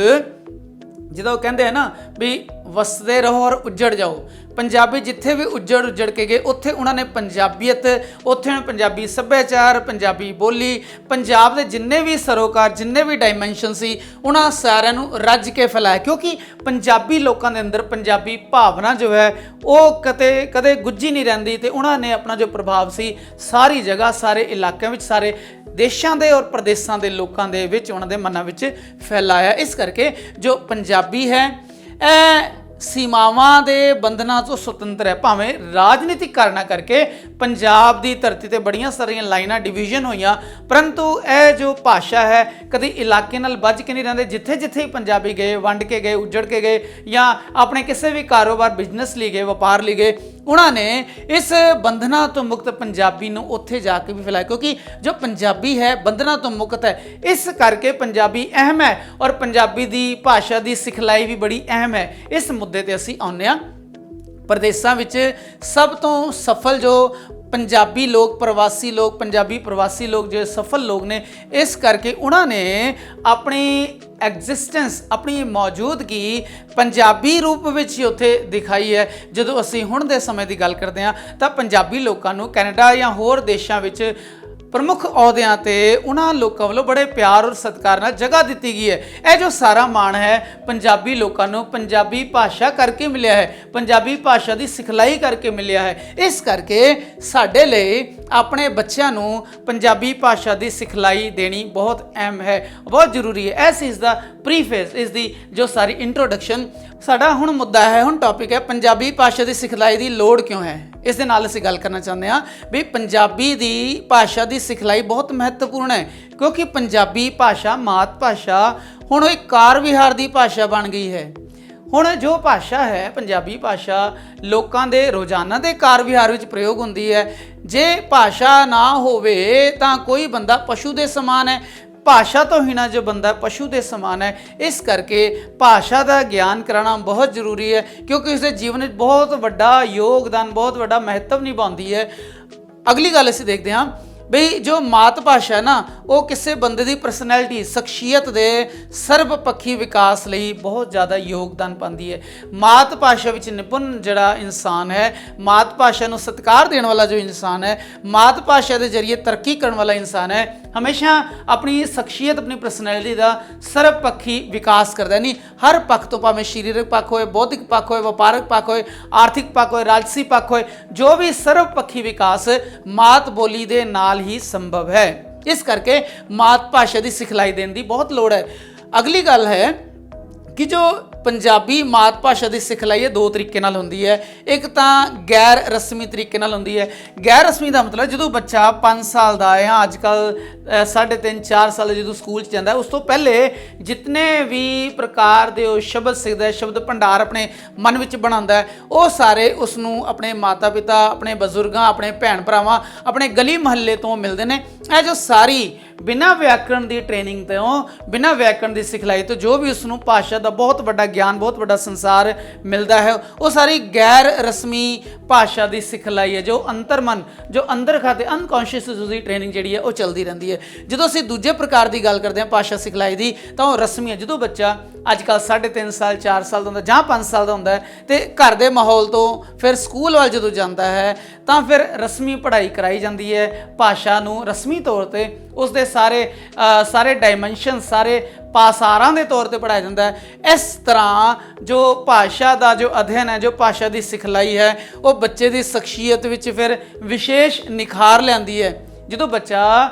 ਜਦੋਂ ਕਹਿੰਦੇ ਹਨ ਨਾ ਵੀ ਵਸਦੇ ਰਹੋ ਔਰ ਉੱਜੜ ਜਾਓ, ਪੰਜਾਬੀ ਜਿੱਥੇ ਵੀ ਉੱਜੜ ਕੇ ਗਏ ਉੱਥੇ ਉਹਨਾਂ ਨੇ ਪੰਜਾਬੀਅਤ, ਉੱਥੇ ਉਹਨਾਂ ਪੰਜਾਬੀ ਸੱਭਿਆਚਾਰ, ਪੰਜਾਬੀ ਬੋਲੀ, ਪੰਜਾਬ ਦੇ ਜਿੰਨੇ ਵੀ ਸਰੋਕਾਰ, ਜਿੰਨੇ ਵੀ ਡਾਇਮੈਂਸ਼ਨ ਸੀ ਉਹਨਾਂ ਸਾਰਿਆਂ ਨੂੰ ਰੱਜ ਕੇ ਫੈਲਾਇਆ। ਕਿਉਂਕਿ ਪੰਜਾਬੀ ਲੋਕਾਂ ਦੇ ਅੰਦਰ ਪੰਜਾਬੀ ਭਾਵਨਾ ਜੋ ਹੈ ਉਹ ਕਦੇ ਗੁੱਝੀ ਨਹੀਂ ਰਹਿੰਦੀ ਤੇ ਉਹਨਾਂ ਨੇ ਆਪਣਾ ਜੋ ਪ੍ਰਭਾਵ ਸੀ ਸਾਰੀ ਜਗ੍ਹਾ, ਸਾਰੇ ਇਲਾਕਿਆਂ ਵਿੱਚ, ਸਾਰੇ ਦੇਸ਼ਾਂ ਦੇ ਔਰ ਪ੍ਰਦੇਸ਼ਾਂ ਦੇ ਲੋਕਾਂ ਦੇ ਵਿੱਚ, ਉਹਨਾਂ ਦੇ ਮਨਾਂ ਵਿੱਚ ਫੈਲਾਇਆ। ਇਸ ਕਰਕੇ ਜੋ ਪੰਜਾਬੀ ਹੈ ਇਹ ਸੀਮਾਵਾਂ ਦੇ ਬੰਧਨਾਂ ਤੋਂ ਸੁਤੰਤਰ ਹੈ। ਭਾਵੇਂ ਰਾਜਨੀਤਿਕ ਕਾਰਨਾਂ ਕਰਕੇ ਪੰਜਾਬ ਦੀ ਧਰਤੀ ਤੇ ਬੜੀਆਂ ਸਾਰੀਆਂ ਲਾਈਨਾਂ ਡਿਵੀਜ਼ਨ ਹੋਈਆਂ, ਪਰੰਤੂ ਇਹ ਜੋ ਭਾਸ਼ਾ ਹੈ ਕਦੀ ਇਲਾਕੇ ਨਾਲ ਬੱਝ ਕੇ ਨਹੀਂ ਰਹਿੰਦੇ। ਜਿੱਥੇ ਜਿੱਥੇ ਪੰਜਾਬੀ ਗਏ, ਵੰਡ ਕੇ ਗਏ, ਉੱਜੜ ਕੇ ਗਏ ਜਾਂ ਆਪਣੇ ਕਿਸੇ ਵੀ ਕਾਰੋਬਾਰ, ਬਿਜ਼ਨਸ ਲਈ ਗਏ, ਵਪਾਰ ਲਈ ਗਏ, ਉਹਨਾਂ ਨੇ ਇਸ ਬੰਧਨਾਂ ਤੋਂ ਮੁਕਤ ਪੰਜਾਬੀ ਨੂੰ ਉੱਥੇ ਜਾ ਕੇ ਵੀ ਫੈਲਾਇਆ। ਕਿਉਂਕਿ ਜੋ ਪੰਜਾਬੀ ਹੈ ਬੰਧਨਾਂ ਤੋਂ ਮੁਕਤ ਹੈ, ਇਸ ਕਰਕੇ ਪੰਜਾਬੀ ਅਹਿਮ ਹੈ ਔਰ ਪੰਜਾਬੀ ਦੀ ਭਾਸ਼ਾ ਦੀ ਸਿਖਲਾਈ ਵੀ ਬੜੀ ਅਹਿਮ ਹੈ। ਇਸ ਮੁੱਦੇ ਤੇ ਅਸੀਂ ਆਉਂਦੇ ਹਾਂ। ਪ੍ਰਦੇਸ਼ਾਂ ਵਿੱਚ ਸਭ ਤੋਂ ਸਫਲ ਜੋ ਪੰਜਾਬੀ ਲੋਕ, ਪ੍ਰਵਾਸੀ ਲੋਕ, ਪੰਜਾਬੀ ਪ੍ਰਵਾਸੀ ਲੋਕ ਜੋ ਸਫਲ ਲੋਕ ਨੇ, ਇਸ ਕਰਕੇ ਉਹਨਾਂ ਨੇ ਆਪਣੀ ਐਗਜ਼ਿਸਟੈਂਸ, ਆਪਣੀ ਮੌਜੂਦਗੀ ਪੰਜਾਬੀ ਰੂਪ ਵਿੱਚ ਹੀ ਉੱਥੇ ਦਿਖਾਈ ਹੈ। ਜਦੋਂ ਅਸੀਂ ਹੁਣ ਦੇ ਸਮੇਂ ਦੀ ਗੱਲ ਕਰਦੇ ਹਾਂ ਤਾਂ ਪੰਜਾਬੀ ਲੋਕਾਂ ਨੂੰ ਕੈਨੇਡਾ ਜਾਂ ਹੋਰ ਦੇਸ਼ਾਂ ਵਿੱਚ ਪ੍ਰਮੁੱਖ ਅਹੁਦਿਆਂ ਤੇ ਉਹਨਾਂ ਲੋਕਾਂ ਵੱਲੋਂ ਬੜੇ ਪਿਆਰ ਔਰ ਸਤਿਕਾਰ ਨਾਲ ਜਗ੍ਹਾ ਦਿੱਤੀ ਗਈ ਹੈ। ਇਹ ਜੋ ਸਾਰਾ ਮਾਣ ਹੈ ਪੰਜਾਬੀ ਲੋਕਾਂ ਨੂੰ ਪੰਜਾਬੀ ਭਾਸ਼ਾ ਕਰਕੇ ਮਿਲਿਆ ਹੈ, ਪੰਜਾਬੀ ਭਾਸ਼ਾ ਦੀ ਸਿਖਲਾਈ ਕਰਕੇ ਮਿਲਿਆ ਹੈ। ਇਸ ਕਰਕੇ ਸਾਡੇ ਲਈ ਆਪਣੇ ਬੱਚਿਆਂ ਨੂੰ ਪੰਜਾਬੀ ਭਾਸ਼ਾ ਦੀ ਸਿਖਲਾਈ ਦੇਣੀ ਬਹੁਤ ਅਹਿਮ ਹੈ, ਬਹੁਤ ਜ਼ਰੂਰੀ ਹੈ। ਇਸ ਚੀਜ਼ ਦਾ ਪ੍ਰੀਫੇਸ, ਇਸ ਦੀ ਜੋ ਸਾਰੀ ਇੰਟਰੋਡਕਸ਼ਨ ਸਾਡਾ ਹੁਣ ਮੁੱਦਾ ਹੈ, ਹੁਣ ਟੌਪਿਕ ਹੈ ਪੰਜਾਬੀ ਭਾਸ਼ਾ ਦੀ ਸਿਖਲਾਈ ਦੀ ਲੋੜ ਕਿਉਂ ਹੈ। ਇਸ ਦੇ ਨਾਲ ਅਸੀਂ ਗੱਲ ਕਰਨਾ ਚਾਹੁੰਦੇ ਹਾਂ ਵੀ ਪੰਜਾਬੀ ਦੀ ਭਾਸ਼ਾ ਦੀ ਸਿਖਲਾਈ ਬਹੁਤ ਮਹੱਤਵਪੂਰਨ ਹੈ ਕਿਉਂਕਿ ਪੰਜਾਬੀ ਭਾਸ਼ਾ ਮਾਤ ਭਾਸ਼ਾ ਹੁਣ ਇੱਕ ਕਾਰ ਵਿਹਾਰ ਦੀ ਭਾਸ਼ਾ ਬਣ ਗਈ ਹੈ। ਹੁਣ ਜੋ ਭਾਸ਼ਾ ਹੈ ਪੰਜਾਬੀ ਭਾਸ਼ਾ ਲੋਕਾਂ ਦੇ ਰੋਜ਼ਾਨਾ ਦੇ ਕਾਰ ਵਿਹਾਰ ਵਿੱਚ ਪ੍ਰਯੋਗ ਹੁੰਦੀ ਹੈ। ਜੇ ਭਾਸ਼ਾ ਨਾ ਹੋਵੇ ਤਾਂ ਕੋਈ ਬੰਦਾ ਪਸ਼ੂ ਦੇ ਸਮਾਨ ਹੈ, ਭਾਸ਼ਾ ਤੋਂ ਹੀਣਾ ਜੋ ਬੰਦਾ ਪਸ਼ੂ ਦੇ ਸਮਾਨ ਹੈ। ਇਸ ਕਰਕੇ ਭਾਸ਼ਾ ਦਾ ਗਿਆਨ ਕਰਾਉਣਾ ਬਹੁਤ ਜ਼ਰੂਰੀ ਹੈ ਕਿਉਂਕਿ ਉਸਦੇ ਜੀਵਨ ਵਿੱਚ ਬਹੁਤ ਵੱਡਾ ਯੋਗਦਾਨ, ਬਹੁਤ ਵੱਡਾ ਮਹੱਤਵ ਨਿਭਾਉਂਦੀ ਹੈ। ਅਗਲੀ ਗੱਲ ਅਸੀਂ ਦੇਖਦੇ ਹਾਂ ਬਈ ਜੋ ਮਾਤ ਭਾਸ਼ਾ ਨਾ ਉਹ ਕਿਸੇ ਬੰਦੇ ਦੀ ਪਰਸਨੈਲਿਟੀ ਸ਼ਖਸੀਅਤ ਦੇ ਸਰਬ ਪੱਖੀ ਵਿਕਾਸ ਲਈ ਬਹੁਤ ਜ਼ਿਆਦਾ ਯੋਗਦਾਨ ਪਾਉਂਦੀ ਹੈ। ਮਾਤ ਭਾਸ਼ਾ ਵਿੱਚ ਨਿਪੁੰਨ ਜਿਹੜਾ ਇਨਸਾਨ ਹੈ, ਮਾਤ ਭਾਸ਼ਾ ਨੂੰ ਸਤਿਕਾਰ ਦੇਣ ਵਾਲਾ ਜੋ ਇਨਸਾਨ ਹੈ, ਮਾਤ ਭਾਸ਼ਾ ਦੇ ਜ਼ਰੀਏ ਤਰੱਕੀ ਕਰਨ ਵਾਲਾ ਇਨਸਾਨ ਹੈ, ਹਮੇਸ਼ਾ ਆਪਣੀ ਸ਼ਖਸੀਅਤ, ਆਪਣੀ ਪਰਸਨੈਲਿਟੀ ਦਾ ਸਰਬ ਪੱਖੀ ਵਿਕਾਸ ਕਰਦਾ। ਨਹੀਂ, ਹਰ ਪੱਖ ਤੋਂ, ਭਾਵੇਂ ਸਰੀਰਕ ਪੱਖ ਹੋਏ, ਬੌਧਿਕ ਪੱਖ ਹੋਏ, ਵਪਾਰਕ ਪੱਖ ਹੋਏ, ਆਰਥਿਕ ਪੱਖ ਹੋਏ, ਰਾਜਸੀ ਪੱਖ ਹੋਏ, ਜੋ ਵੀ ਸਰਬ ਪੱਖੀ ਵਿਕਾਸ ਮਾਤ ਬੋਲੀ ਦੇ ਨਾਲ ਹੀ ਸੰਭਵ ਹੈ। ਇਸ ਕਰਕੇ ਮਾਤ ਭਾਸ਼ਾ ਦੀ ਸਿਖਲਾਈ ਦੇਣ ਦੀ ਬਹੁਤ ਲੋੜ ਹੈ। ਅਗਲੀ ਗੱਲ ਹੈ ਕਿ ਜੋ ਪੰਜਾਬੀ ਮਾਤ ਭਾਸ਼ਾ ਦੀ ਸਿਖਲਾਈ ਹੈ ਦੋ ਤਰੀਕੇ ਨਾਲ ਹੁੰਦੀ ਹੈ। ਇੱਕ ਤਾਂ ਗੈਰ ਰਸਮੀ ਤਰੀਕੇ ਨਾਲ ਹੁੰਦੀ ਹੈ। ਗੈਰ ਰਸਮੀ ਦਾ ਮਤਲਬ ਜਦੋਂ ਬੱਚਾ 5 ਸਾਲ ਦਾ ਹੈ, ਅੱਜ ਕੱਲ੍ਹ 3.5 4 ਸਾਲ ਜਦੋਂ ਸਕੂਲ 'ਚ ਜਾਂਦਾ, ਉਸ ਤੋਂ ਪਹਿਲੇ ਜਿਤਨੇ ਵੀ ਪ੍ਰਕਾਰ ਦੇ ਉਹ ਸ਼ਬਦ ਸਿੱਖਦਾ ਹੈ, ਸ਼ਬਦ ਭੰਡਾਰ ਆਪਣੇ ਮਨ ਵਿੱਚ ਬਣਾਉਂਦਾ ਹੈ, ਉਹ ਸਾਰੇ ਉਸ ਨੂੰ ਆਪਣੇ ਮਾਤਾ ਪਿਤਾ, ਆਪਣੇ ਬਜ਼ੁਰਗਾਂ, ਆਪਣੇ ਭੈਣ ਭਰਾਵਾਂ, ਆਪਣੇ ਗਲੀ ਮੁਹੱਲੇ ਤੋਂ ਮਿਲਦੇ ਨੇ। ਇਹ ਜੋ ਸਾਰੀ ਬਿਨਾਂ ਵਿਆਕਰਣ ਦੀ ਟ੍ਰੇਨਿੰਗ ਤੋਂ, ਬਿਨਾਂ ਵਿਆਕਰਣ ਦੀ ਸਿਖਲਾਈ ਤੋਂ ਜੋ ਵੀ ਉਸ ਨੂੰ ਭਾਸ਼ਾ ਦਾ ਬਹੁਤ ਵੱਡਾ ਗਿਆਨ, ਬਹੁਤ ਵੱਡਾ ਸੰਸਾਰ ਮਿਲਦਾ ਹੈ, ਉਹ ਸਾਰੀ ਗੈਰ ਰਸਮੀ ਭਾਸ਼ਾ ਦੀ ਸਿਖਲਾਈ ਹੈ, ਜੋ ਅੰਤਰਮਨ, ਜੋ ਅੰਦਰ ਖਾਤੇ ਅਨਕੌਂਸ਼ੀਅਸ ਦੀ ਟ੍ਰੇਨਿੰਗ ਜਿਹੜੀ ਹੈ ਉਹ ਚੱਲਦੀ ਰਹਿੰਦੀ ਹੈ। ਜਦੋਂ ਅਸੀਂ ਦੂਜੇ ਪ੍ਰਕਾਰ ਦੀ ਗੱਲ ਕਰਦੇ ਹਾਂ ਭਾਸ਼ਾ ਸਿਖਲਾਈ ਦੀ, ਤਾਂ ਉਹ ਰਸਮੀ ਹੈ। ਜਦੋਂ ਬੱਚਾ ਅੱਜ ਕੱਲ੍ਹ 3.5 ਸਾਲ 4 ਸਾਲ ਦਾ ਹੁੰਦਾ ਜਾਂ 5 ਸਾਲ ਦਾ ਹੁੰਦਾ ਹੈ, ਤੇ ਘਰ ਦੇ ਮਾਹੌਲ ਤੋਂ ਫਿਰ ਸਕੂਲ ਵੱਲ ਜਦੋਂ ਜਾਂਦਾ ਹੈ, ਤਾਂ ਫਿਰ ਰਸਮੀ ਪੜ੍ਹਾਈ ਕਰਾਈ ਜਾਂਦੀ ਹੈ। ਭਾਸ਼ਾ ਨੂੰ ਰਸਮੀ ਤੌਰ 'ਤੇ ਉਸ ਦੇ ਸਾਰੇ ਡਾਇਮੈਂਸ਼ਨ, ਸਾਰੇ ਪਾਸਾਰਾਂ ਦੇ ਤੌਰ ਤੇ ਪੜ੍ਹਾਇਆ ਜਾਂਦਾ ਹੈ। ਇਸ ਤਰ੍ਹਾਂ ਜੋ ਭਾਸ਼ਾ ਦਾ ਜੋ ਅਧਿਐਨ ਹੈ, ਜੋ ਭਾਸ਼ਾ ਦੀ ਸਿਖਲਾਈ ਹੈ, ਉਹ ਬੱਚੇ ਦੀ ਸ਼ਖਸੀਅਤ ਵਿੱਚ ਫਿਰ ਵਿਸ਼ੇਸ਼ ਨਿਖਾਰ ਲਿਆਂਦੀ ਹੈ। ਜਦੋਂ ਬੱਚਾ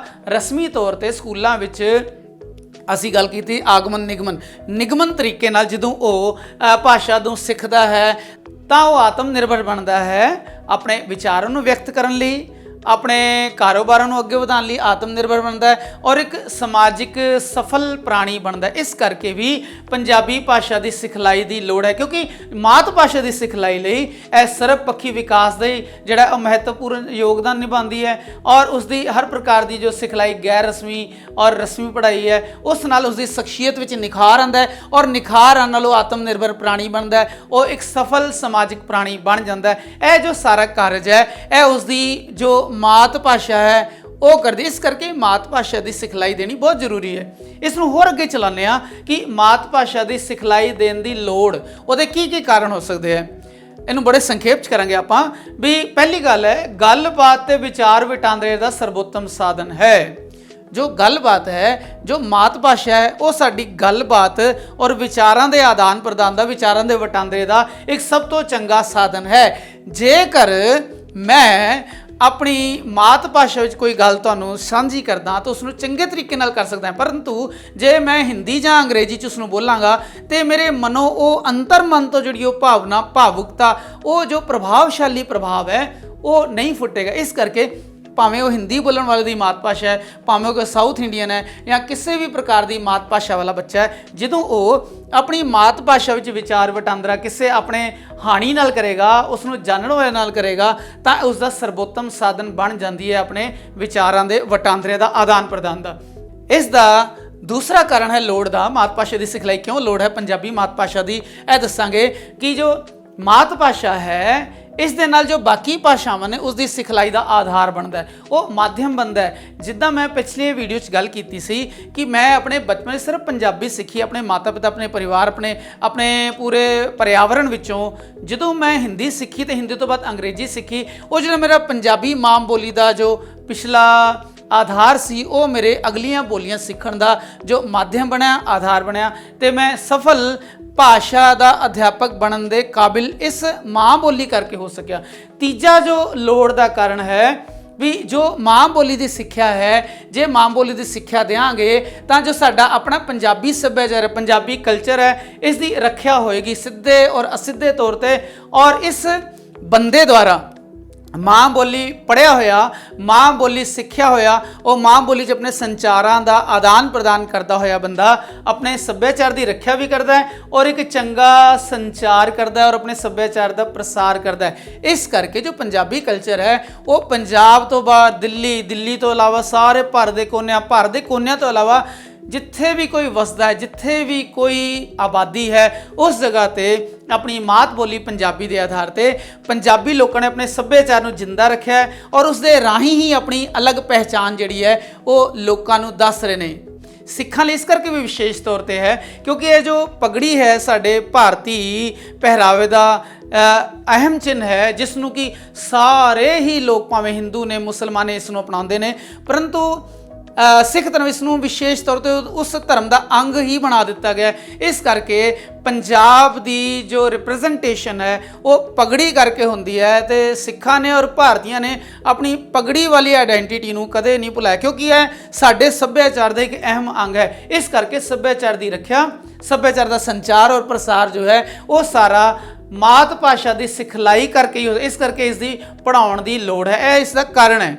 ਰਸਮੀ ਤੌਰ ਤੇ ਸਕੂਲਾਂ ਵਿੱਚ, ਅਸੀਂ ਗੱਲ ਕੀਤੀ ਆਗਮਨ ਨਿਗਮਨ ਤਰੀਕੇ ਨਾਲ ਜਦੋਂ ਉਹ ਭਾਸ਼ਾ ਨੂੰ ਸਿੱਖਦਾ ਹੈ, ਤਾਂ ਉਹ ਆਤਮ ਨਿਰਭਰ ਬਣਦਾ ਹੈ। ਆਪਣੇ ਵਿਚਾਰਾਂ ਨੂੰ ਵਿਅਕਤ ਕਰਨ ਲਈ, ਆਪਣੇ ਕਾਰੋਬਾਰਾਂ ਨੂੰ ਅੱਗੇ ਵਧਾਉਣ ਲਈ ਆਤਮ ਨਿਰਭਰ ਬਣਦਾ ਹੈ, ਔਰ ਇੱਕ ਸਮਾਜਿਕ ਸਫਲ ਪ੍ਰਾਣੀ ਬਣਦਾ ਹੈ। ਇਸ ਕਰਕੇ ਵੀ ਪੰਜਾਬੀ ਭਾਸ਼ਾ ਦੀ ਸਿਖਲਾਈ ਦੀ ਲੋੜ ਹੈ, ਕਿਉਂਕਿ ਮਾਤ ਭਾਸ਼ਾ ਦੀ ਸਿਖਲਾਈ ਲਈ ਇਹ ਸਰਬ ਪੱਖੀ ਵਿਕਾਸ ਦੇ ਜਿਹੜਾ ਉਹ ਮਹੱਤਵਪੂਰਨ ਯੋਗਦਾਨ ਨਿਭਾਉਂਦੀ ਹੈ। ਔਰ ਉਸ ਦੀ ਹਰ ਪ੍ਰਕਾਰ ਦੀ ਜੋ ਸਿਖਲਾਈ ਗੈਰ ਰਸਮੀ ਔਰ ਰਸਮੀ ਪੜ੍ਹਾਈ ਹੈ, ਉਸ ਨਾਲ ਉਸ ਦੀ ਸ਼ਖਸੀਅਤ ਵਿੱਚ ਨਿਖਾਰ ਆਉਂਦਾ ਹੈ, ਔਰ ਨਿਖਾਰ ਆਉਣ ਨਾਲ ਉਹ ਆਤਮ ਨਿਰਭਰ ਪ੍ਰਾਣੀ ਬਣਦਾ ਹੈ, ਉਹ ਇੱਕ ਸਫਲ ਸਮਾਜਿਕ ਪ੍ਰਾਣੀ ਬਣ ਜਾਂਦਾ ਹੈ। ਇਹ ਜੋ ਸਾਰਾ ਕਾਰਜ ਹੈ, ਇਹ ਉਸ ਦੀ ਜੋ ਮਾਤ ਭਾਸ਼ਾ ਹੈ ਉਹ ਕਰਦੀ। ਇਸ ਕਰਕੇ ਮਾਤ ਭਾਸ਼ਾ ਦੀ ਸਿਖਲਾਈ ਦੇਣੀ ਬਹੁਤ ਜ਼ਰੂਰੀ ਹੈ। ਇਸ ਨੂੰ ਹੋਰ ਅੱਗੇ ਚਲਾਉਂਦੇ ਹਾਂ ਕਿ ਮਾਤ ਭਾਸ਼ਾ ਦੀ ਸਿਖਲਾਈ ਦੇਣ ਦੀ ਲੋੜ, ਉਹਦੇ ਕੀ ਕੀ ਕਾਰਨ ਹੋ ਸਕਦੇ ਹੈ। ਇਹਨੂੰ ਬੜੇ ਸੰਖੇਪ 'ਚ ਕਰਾਂਗੇ ਆਪਾਂ। ਵੀ ਪਹਿਲੀ ਗੱਲ ਹੈ, ਗੱਲਬਾਤ ਤੇ ਵਿਚਾਰ ਵਟਾਂਦਰੇ ਦਾ ਸਰਬੋਤਮ ਸਾਧਨ ਹੈ। ਜੋ ਗੱਲਬਾਤ ਹੈ, ਜੋ ਮਾਤ ਭਾਸ਼ਾ ਹੈ, ਉਹ ਸਾਡੀ ਗੱਲਬਾਤ ਔਰ ਵਿਚਾਰਾਂ ਦੇ ਆਦਾਨ ਪ੍ਰਦਾਨ ਦਾ, ਵਿਚਾਰਾਂ ਦੇ ਵਟਾਂਦਰੇ ਦਾ ਇੱਕ ਸਭ ਤੋਂ ਚੰਗਾ ਸਾਧਨ ਹੈ। ਜੇਕਰ ਮੈਂ ਆਪਣੀ ਮਾਤ ਭਾਸ਼ਾ ਵਿੱਚ ਕੋਈ ਗੱਲ ਤੁਹਾਨੂੰ ਸਾਂਝੀ ਕਰਦਾ ਤਾਂ ਉਸ ਨੂੰ ਚੰਗੇ ਤਰੀਕੇ ਨਾਲ ਕਰ ਸਕਦਾ ਹਾਂ, ਪਰੰਤੂ ਜੇ ਮੈਂ ਹਿੰਦੀ ਜਾਂ ਅੰਗਰੇਜ਼ੀ 'ਚ ਉਸ ਨੂੰ ਬੋਲਾਂਗਾ ਤੇ ਮੇਰੇ ਮਨੋਂ ਉਹ ਅੰਤਰਮਨ ਤੋਂ ਜਿਹੜੀ ਉਹ ਭਾਵਨਾ, ਭਾਵੁਕਤਾ, ਉਹ ਜੋ ਪ੍ਰਭਾਵਸ਼ਾਲੀ ਪ੍ਰਭਾਵ ਹੈ ਉਹ ਨਹੀਂ ਫੁੱਟੇਗਾ। ਇਸ ਕਰਕੇ ਭਾਵੇਂ ਉਹ ਹਿੰਦੀ ਬੋਲਣ ਵਾਲੇ ਦੀ ਮਾਤ ਭਾਸ਼ਾ ਹੈ, ਭਾਵੇਂ ਉਹ ਸਾਊਥ ਇੰਡੀਅਨ ਹੈ, ਜਾਂ ਕਿਸੇ ਵੀ ਪ੍ਰਕਾਰ ਦੀ ਮਾਤ ਭਾਸ਼ਾ ਵਾਲਾ ਬੱਚਾ ਹੈ, ਜਦੋਂ ਉਹ ਆਪਣੀ ਮਾਤ ਭਾਸ਼ਾ ਵਿੱਚ ਵਿਚਾਰ ਵਟਾਂਦਰਾ ਕਿਸੇ ਆਪਣੇ ਹਾਣੀ ਨਾਲ ਕਰੇਗਾ, ਉਸ ਨੂੰ ਜਾਣਨ ਵਾਲੇ ਨਾਲ ਕਰੇਗਾ, ਤਾਂ ਉਸ ਦਾ ਸਰਬੋਤਮ ਸਾਧਨ ਬਣ ਜਾਂਦੀ ਹੈ ਆਪਣੇ ਵਿਚਾਰਾਂ ਦੇ ਵਟਾਂਦਰੇ ਦਾ ਆਦਾਨ ਪ੍ਰਦਾਨ ਦਾ। ਇਸ ਦਾ ਦੂਸਰਾ ਕਾਰਨ ਹੈ ਲੋੜ ਦਾ। ਮਾਤ ਭਾਸ਼ਾ ਦੀ ਸਿਖਲਾਈ ਕਿਉਂ ਲੋੜ ਹੈ ਪੰਜਾਬੀ ਮਾਤ ਭਾਸ਼ਾ ਦੀ, ਇਹ ਦੱਸਾਂਗੇ ਕਿ ਜੋ ਮਾਤ ਭਾਸ਼ਾ ਹੈ, ਇਸ ਦੇ ਨਾਲ ਜੋ ਬਾਕੀ ਭਾਸ਼ਾਵਾਂ ਨੇ ਉਸ ਦੀ ਸਿਖਲਾਈ ਦਾ ਆਧਾਰ ਬਣਦਾ ਹੈ, ਉਹ ਮਾਧਿਅਮ ਬਣਦਾ ਹੈ। ਜਿੱਦਾਂ ਮੈਂ ਪਿਛਲੀ ਵੀਡੀਓ 'ਚ ਗੱਲ ਕੀਤੀ ਸੀ ਕਿ ਮੈਂ ਆਪਣੇ ਬਚਪਨ 'ਚ ਸਿਰਫ ਪੰਜਾਬੀ ਸਿੱਖੀ, ਆਪਣੇ ਮਾਤਾ ਪਿਤਾ, ਆਪਣੇ ਪਰਿਵਾਰ, ਆਪਣੇ ਪੂਰੇ ਪਰਿਆਵਰਣ ਵਿੱਚੋਂ। ਜਦੋਂ ਮੈਂ ਹਿੰਦੀ ਸਿੱਖੀ ਤੇ ਹਿੰਦੀ ਤੋਂ ਬਾਅਦ ਅੰਗਰੇਜ਼ੀ ਸਿੱਖੀ, ਉਹ ਜਿਹੜਾ ਮੇਰਾ ਪੰਜਾਬੀ ਮਾਂ ਬੋਲੀ ਦਾ ਜੋ ਪਿਛਲਾ ਆਧਾਰ ਸੀ, ਉਹ ਮੇਰੇ ਅਗਲੀਆਂ ਬੋਲੀਆਂ ਸਿੱਖਣ ਦਾ ਜੋ ਮਾਧਿਅਮ ਬਣਿਆ, ਆਧਾਰ ਬਣਿਆ, ਤੇ ਮੈਂ ਸਫਲ ਭਾਸ਼ਾ ਦਾ ਅਧਿਆਪਕ ਬਣਨ ਦੇ ਕਾਬਿਲ ਇਸ ਮਾਂ ਬੋਲੀ ਕਰਕੇ ਹੋ ਸਕਿਆ। ਤੀਜਾ ਜੋ ਲੋੜ ਦਾ ਕਾਰਨ ਹੈ ਵੀ ਜੋ ਮਾਂ ਬੋਲੀ ਦੀ ਸਿੱਖਿਆ ਹੈ, ਜੇ ਮਾਂ ਬੋਲੀ ਦੀ ਸਿੱਖਿਆ ਦੇਵਾਂਗੇ ਤਾਂ ਜੋ ਸਾਡਾ ਆਪਣਾ ਪੰਜਾਬੀ ਸੱਭਿਆਚਾਰ, ਪੰਜਾਬੀ ਕਲਚਰ ਹੈ, ਇਸ ਦੀ ਰੱਖਿਆ ਹੋਏਗੀ ਸਿੱਧੇ ਔਰ ਅਸਿੱਧੇ ਤੌਰ ਤੇ। ਔਰ ਇਸ ਬੰਦੇ ਦੁਆਰਾ ਮਾਂ ਬੋਲੀ ਪੜ੍ਹਿਆ ਹੋਇਆ, ਮਾਂ ਬੋਲੀ ਸਿੱਖਿਆ ਹੋਇਆ, ਉਹ ਮਾਂ ਬੋਲੀ 'ਚ ਆਪਣੇ ਸੰਚਾਰਾਂ ਦਾ ਆਦਾਨ ਪ੍ਰਦਾਨ ਕਰਦਾ ਹੋਇਆ ਬੰਦਾ ਆਪਣੇ ਸੱਭਿਆਚਾਰ ਦੀ ਰੱਖਿਆ ਵੀ ਕਰਦਾ ਹੈ ਔਰ ਇੱਕ ਚੰਗਾ ਸੰਚਾਰ ਕਰਦਾ ਹੈ ਔਰ ਆਪਣੇ ਸੱਭਿਆਚਾਰ ਦਾ ਪ੍ਰਸਾਰ ਕਰਦਾ ਹੈ। ਇਸ ਕਰਕੇ ਜੋ ਪੰਜਾਬੀ ਕਲਚਰ ਹੈ ਉਹ ਪੰਜਾਬ ਤੋਂ ਬਾਅਦ ਦਿੱਲੀ ਤੋਂ ਇਲਾਵਾ ਸਾਰੇ ਭਾਰਤ ਦੇ ਕੋਨਿਆਂ ਤੋਂ ਇਲਾਵਾ ਜਿੱਥੇ ਵੀ ਕੋਈ ਵਸਦਾ ਹੈ, ਜਿੱਥੇ ਵੀ ਕੋਈ ਆਬਾਦੀ ਹੈ, ਉਸ ਜਗ੍ਹਾ ਤੇ ਆਪਣੀ ਮਾਤ ਬੋਲੀ ਪੰਜਾਬੀ ਦੇ ਆਧਾਰ ਤੇ ਪੰਜਾਬੀ ਲੋਕਾਂ ਨੇ ਆਪਣੇ ਸੱਭਿਆਚਾਰ ਨੂੰ ਜਿੰਦਾ ਰੱਖਿਆ ਹੈ ਔਰ ਉਸ ਦੇ ਰਾਹੀਂ ਹੀ ਆਪਣੀ ਅਲੱਗ ਪਹਿਚਾਣ ਜਿਹੜੀ ਹੈ ਉਹ ਲੋਕਾਂ ਨੂੰ ਦੱਸ ਰਹੇ ਨੇ। ਸਿੱਖਾਂ ਲਈ ਇਸ ਕਰਕੇ ਵੀ ਵਿਸ਼ੇਸ਼ ਤੌਰ ਤੇ ਹੈ ਕਿਉਂਕਿ ਇਹ ਜੋ ਪਗੜੀ ਹੈ ਸਾਡੇ ਭਾਰਤੀ ਪਹਿਰਾਵੇ ਦਾ ਅਹਿਮ ਚਿੰਨ੍ਹ ਹੈ, ਜਿਸ ਨੂੰ ਕਿ ਸਾਰੇ ਹੀ ਲੋਕ ਭਾਵੇਂ ਹਿੰਦੂ ਨੇ, ਮੁਸਲਮਾਨ ਨੇ, ਇਸ ਨੂੰ ਅਪਣਾਉਂਦੇ ਨੇ, ਪਰੰਤੂ ਸਿੱਖ ਧਰਮ ਇਸ ਨੂੰ ਵਿਸ਼ੇਸ਼ ਤੌਰ ਤੇ ਉਸ ਧਰਮ ਦਾ ਅੰਗ ਹੀ ਬਣਾ ਦਿੱਤਾ ਗਿਆ। ਇਸ ਕਰਕੇ ਪੰਜਾਬ ਦੀ ਜੋ ਰਿਪਰੈਜ਼ੈਂਟੇਸ਼ਨ ਹੈ ਉਹ ਪਗੜੀ ਕਰਕੇ ਹੁੰਦੀ ਹੈ ਤੇ ਸਿੱਖਾਂ ਨੇ ਔਰ ਭਾਰਤੀਆਂ ਨੇ ਆਪਣੀ ਪਗੜੀ ਵਾਲੀ ਆਇਡੈਂਟੀਟੀ ਨੂੰ ਕਦੇ ਨਹੀਂ ਭੁਲਾਇਆ ਕਿਉਂਕਿ ਇਹ ਸਾਡੇ ਸੱਭਿਆਚਾਰ ਦਾ ਇੱਕ ਅਹਿਮ ਅੰਗ ਹੈ। ਇਸ ਕਰਕੇ ਸੱਭਿਆਚਾਰ ਦੀ ਰੱਖਿਆ, ਸੱਭਿਆਚਾਰ ਦਾ ਸੰਚਾਰ ਔਰ ਪ੍ਰਸਾਰ ਜੋ ਹੈ ਉਹ ਸਾਰਾ ਮਾਤ ਭਾਸ਼ਾ ਦੀ ਸਿਖਲਾਈ ਕਰਕੇ ਹੀ, ਇਸ ਕਰਕੇ ਇਸ ਦੀ ਪੜ੍ਹਾਉਣ ਦੀ ਲੋੜ ਹੈ। ਇਹ ਇਸ ਦਾ ਕਾਰਨ ਹੈ।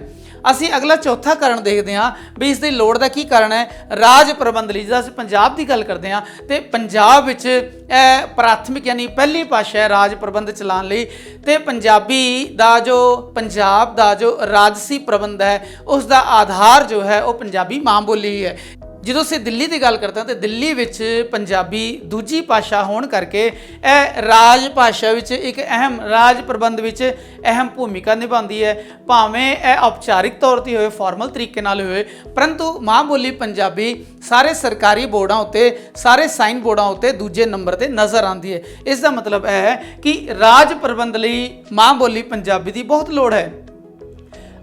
ਅਸੀਂ ਅਗਲਾ ਚੌਥਾ ਕਾਰਨ ਦੇਖਦੇ ਹਾਂ ਵੀ ਇਸ ਦੀ ਲੋੜ ਦਾ ਕੀ ਕਾਰਨ ਹੈ। ਰਾਜ ਪ੍ਰਬੰਧ ਲਈ, ਜਦੋਂ ਅਸੀਂ ਪੰਜਾਬ ਦੀ ਗੱਲ ਕਰਦੇ ਹਾਂ ਤੇ ਪੰਜਾਬ ਵਿੱਚ ਇਹ ਪ੍ਰਾਥਮਿਕ ਯਾਨੀ ਪਹਿਲੀ ਭਾਸ਼ਾ ਹੈ ਰਾਜ ਪ੍ਰਬੰਧ ਚਲਾਉਣ ਲਈ, ਤੇ ਪੰਜਾਬੀ ਦਾ ਜੋ ਪੰਜਾਬ ਦਾ ਜੋ ਰਾਜਸੀ ਪ੍ਰਬੰਧ ਹੈ ਉਸ ਦਾ ਆਧਾਰ ਜੋ ਹੈ ਉਹ ਪੰਜਾਬੀ ਮਾਂ ਬੋਲੀ ਹੀ ਹੈ। ਜਦੋਂ ਅਸੀਂ ਦਿੱਲੀ ਦੀ ਗੱਲ ਕਰਦੇ ਹਾਂ ਤਾਂ ਦਿੱਲੀ ਵਿੱਚ ਪੰਜਾਬੀ ਦੂਜੀ ਭਾਸ਼ਾ ਹੋਣ ਕਰਕੇ ਇਹ ਰਾਜ ਭਾਸ਼ਾ ਵਿੱਚ ਇੱਕ ਅਹਿਮ, ਰਾਜ ਪ੍ਰਬੰਧ ਵਿੱਚ ਅਹਿਮ ਭੂਮਿਕਾ ਨਿਭਾਉਂਦੀ ਹੈ। ਭਾਵੇਂ ਇਹ ਔਪਚਾਰਿਕ ਤੌਰ ਤੇ ਹੋਵੇ, ਫਾਰਮਲ ਤਰੀਕੇ ਨਾਲ ਹੋਵੇ, ਪਰੰਤੂ ਮਾਂ ਬੋਲੀ ਪੰਜਾਬੀ ਸਾਰੇ ਸਰਕਾਰੀ ਬੋਰਡਾਂ ਉੱਤੇ, ਸਾਰੇ ਸਾਈਨ ਬੋਰਡਾਂ ਉੱਤੇ ਦੂਜੇ ਨੰਬਰ ਤੇ ਨਜ਼ਰ ਆਉਂਦੀ ਹੈ। ਇਸ ਦਾ ਮਤਲਬ ਇਹ ਹੈ ਕਿ ਰਾਜ ਪ੍ਰਬੰਧ ਲਈ ਮਾਂ ਬੋਲੀ ਪੰਜਾਬੀ ਦੀ ਬਹੁਤ ਲੋੜ ਹੈ।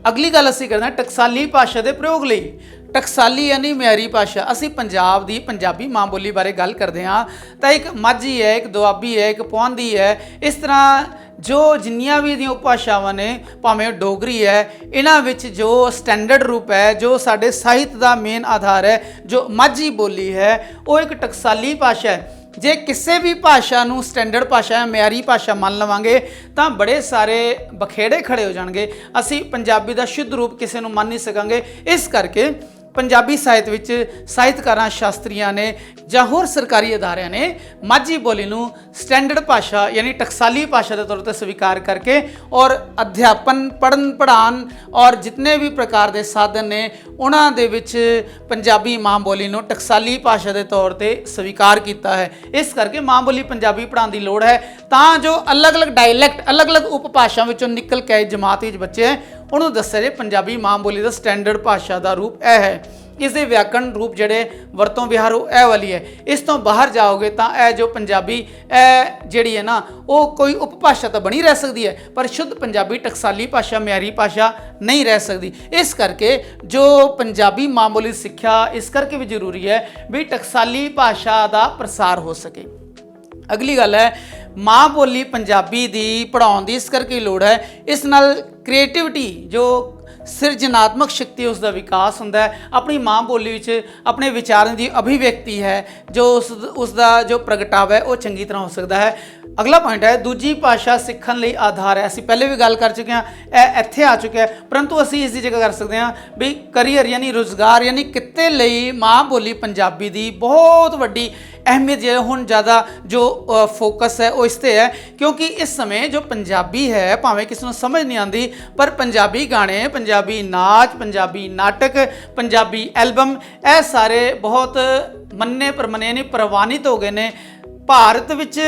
ਅਗਲੀ ਗੱਲ ਅਸੀਂ ਕਰਦੇ ਹਾਂ ਟਕਸਾਲੀ ਭਾਸ਼ਾ ਦੇ ਪ੍ਰਯੋਗ ਲਈ। ਟਕਸਾਲੀ ਯਾਨੀ ਮਿਆਰੀ ਭਾਸ਼ਾ। ਅਸੀਂ ਪੰਜਾਬ ਦੀ ਪੰਜਾਬੀ ਮਾਂ ਬੋਲੀ ਬਾਰੇ ਗੱਲ ਕਰਦੇ ਹਾਂ ਤਾਂ ਇੱਕ ਮਾਝੀ ਹੈ, ਇੱਕ ਦੁਆਬੀ ਹੈ, ਇੱਕ ਪੁਆਂਦੀ ਹੈ, ਇਸ ਤਰ੍ਹਾਂ ਜੋ ਜਿੰਨੀਆਂ ਵੀ ਦੀਆਂ ਉਪਭਾਸ਼ਾਵਾਂ ਨੇ, ਭਾਵੇਂ ਡੋਗਰੀ ਹੈ, ਇਹਨਾਂ ਵਿੱਚ ਜੋ ਸਟੈਂਡਰਡ ਰੂਪ ਹੈ, ਜੋ ਸਾਡੇ ਸਾਹਿਤ ਦਾ ਮੇਨ ਆਧਾਰ ਹੈ, ਜੋ ਮਾਝੀ ਬੋਲੀ ਹੈ, ਉਹ ਇੱਕ ਟਕਸਾਲੀ ਭਾਸ਼ਾ ਹੈ। ਜੇ ਕਿਸੇ ਵੀ ਭਾਸ਼ਾ ਨੂੰ ਸਟੈਂਡਰਡ ਭਾਸ਼ਾ ਜਾਂ ਮਿਆਰੀ ਭਾਸ਼ਾ ਮੰਨ ਲਵਾਂਗੇ ਤਾਂ ਬੜੇ ਸਾਰੇ ਬਖੇੜੇ ਖੜੇ ਹੋ ਜਾਣਗੇ। ਅਸੀਂ ਪੰਜਾਬੀ ਦਾ ਸ਼ੁੱਧ ਰੂਪ ਕਿਸੇ ਨੂੰ ਮੰਨ ਨਹੀਂ ਸਕਾਂਗੇ। ਇਸ ਕਰਕੇ ਪੰਜਾਬੀ ਸਾਹਿਤ ਵਿੱਚ ਸਾਹਿਤਕਾਰਾਂ, ਸ਼ਾਸਤਰੀਆਂ ਨੇ ਜਾਂ ਹੋਰ ਸਰਕਾਰੀ ਅਦਾਰਿਆਂ ਨੇ ਮਾਝੀ ਬੋਲੀ ਨੂੰ ਸਟੈਂਡਰਡ ਭਾਸ਼ਾ ਯਾਨੀ ਟਕਸਾਲੀ ਭਾਸ਼ਾ ਦੇ ਤੌਰ ਤੇ ਸਵੀਕਾਰ ਕਰਕੇ ਔਰ ਅਧਿਆਪਨ, ਪੜ੍ਹਨ ਪੜ੍ਹਾਉਣ ਔਰ ਜਿਤਨੇ ਵੀ ਪ੍ਰਕਾਰ ਦੇ ਸਾਧਨ ਨੇ ਉਹਨਾਂ ਦੇ ਵਿੱਚ ਪੰਜਾਬੀ ਮਾਂ ਬੋਲੀ ਨੂੰ ਟਕਸਾਲੀ ਭਾਸ਼ਾ ਦੇ ਤੌਰ ਤੇ ਸਵੀਕਾਰ ਕੀਤਾ ਹੈ। ਇਸ ਕਰਕੇ ਮਾਂ ਬੋਲੀ ਪੰਜਾਬੀ ਪੜ੍ਹਾਉਣ ਦੀ ਲੋੜ ਹੈ ਤਾਂ ਜੋ ਅਲੱਗ-ਅਲੱਗ ਡਾਇਲੈਕਟ, ਅਲੱਗ-ਅਲੱਗ ਉਪਭਾਸ਼ਾ ਵਿੱਚੋਂ ਨਿਕਲ ਕੇ ਜਮਾਤ ਵਿੱਚ ਬੱਚੇ ਹੈ ਉਹਨੂੰ ਦੱਸਿਆ ਜੇ ਪੰਜਾਬੀ ਮਾਂ ਬੋਲੀ ਦਾ ਸਟੈਂਡਰਡ ਭਾਸ਼ਾ ਦਾ ਰੂਪ ਇਹ ਹੈ। ਇਸ ਦੇ ਵਿਆਕਰਣ ਰੂਪ ਜਿਹੜੇ ਵਰਤੋਂ ਵਿਹਾਰ ਉਹ ਇਹ ਵਾਲੀ ਹੈ। ਇਸ ਤੋਂ ਬਾਹਰ ਜਾਓਗੇ ਤਾਂ ਇਹ ਜੋ ਪੰਜਾਬੀ ਇਹ ਜਿਹੜੀ ਹੈ ਨਾ ਉਹ ਕੋਈ ਉਪਭਾਸ਼ਾ ਤਾਂ ਬਣੀ ਰਹਿ ਸਕਦੀ ਹੈ ਪਰ ਸ਼ੁੱਧ ਪੰਜਾਬੀ ਟਕਸਾਲੀ ਭਾਸ਼ਾ, ਮਿਆਰੀ ਭਾਸ਼ਾ ਨਹੀਂ ਰਹਿ ਸਕਦੀ। ਇਸ ਕਰਕੇ ਜੋ ਪੰਜਾਬੀ ਮਾਂ ਬੋਲੀ ਸਿੱਖਿਆ ਇਸ ਕਰਕੇ ਵੀ ਜ਼ਰੂਰੀ ਹੈ ਵੀ ਟਕਸਾਲੀ ਭਾਸ਼ਾ ਦਾ ਪ੍ਰਸਾਰ ਹੋ ਸਕੇ। ਅਗਲੀ ਗੱਲ ਹੈ ਮਾਂ ਬੋਲੀ ਪੰਜਾਬੀ ਦੀ ਪੜ੍ਹਾਉਣ ਦੀ ਇਸ ਕਰਕੇ ਲੋੜ ਹੈ, ਇਸ ਨਾਲ ਕ੍ਰੀਏਟਿਵਿਟੀ ਜੋ ਸਿਰਜਨਾਤਮਕ ਸ਼ਕਤੀ ਉਸ ਦਾ ਵਿਕਾਸ ਹੁੰਦਾ ਹੈ। ਆਪਣੀ ਮਾਂ ਬੋਲੀ ਵਿੱਚ ਆਪਣੇ ਵਿਚਾਰਾਂ ਦੀ ਅਭਿਵਿਅਕਤੀ ਹੈ ਜੋ ਉਸ ਦਾ ਜੋ ਪ੍ਰਗਟਾਵਾ ਹੈ ਉਹ ਚੰਗੀ ਤਰ੍ਹਾਂ ਹੋ ਸਕਦਾ ਹੈ। ਅਗਲਾ ਪੁਆਇੰਟ ਹੈ ਦੂਜੀ ਭਾਸ਼ਾ ਸਿੱਖਣ ਲਈ ਆਧਾਰ ਹੈ। ਅਸੀਂ ਪਹਿਲੇ ਵੀ ਗੱਲ ਕਰ ਚੁੱਕੇ ਹਾਂ, ਇਹ ਇੱਥੇ ਆ ਚੁੱਕਿਆ ਹੈ, ਪਰੰਤੂ ਅਸੀਂ ਇਸ ਦੀ ਜਗ੍ਹਾ ਕਰ ਸਕਦੇ ਹਾਂ ਵੀ ਕਰੀਅਰ ਯਾਨੀ ਰੁਜ਼ਗਾਰ ਯਾਨੀ ਕਿੱਤੇ ਲਈ ਮਾਂ ਬੋਲੀ ਪੰਜਾਬੀ ਦੀ ਬਹੁਤ ਵੱਡੀ ਅਹਿਮੀਅਤ ਜਿਹੜਾ ਹੁਣ ਜ਼ਿਆਦਾ ਜੋ ਫੋਕਸ ਹੈ ਉਹ ਇਸ 'ਤੇ ਹੈ ਕਿਉਂਕਿ ਇਸ ਸਮੇਂ ਜੋ ਪੰਜਾਬੀ ਹੈ ਭਾਵੇਂ ਕਿਸੇ ਨੂੰ ਸਮਝ ਨਹੀਂ ਆਉਂਦੀ ਪਰ ਪੰਜਾਬੀ ਗਾਣੇ, ਪੰਜਾਬੀ ਨਾਚ, ਪੰਜਾਬੀ ਨਾਟਕ, ਪੰਜਾਬੀ ਐਲਬਮ ਇਹ ਸਾਰੇ ਬਹੁਤ ਮੰਨੇ ਪ੍ਰਮੰਨੇ ਨਹੀਂ ਪ੍ਰਵਾਨਿਤ ਹੋ ਗਏ ਨੇ। ਭਾਰਤ ਵਿੱਚ,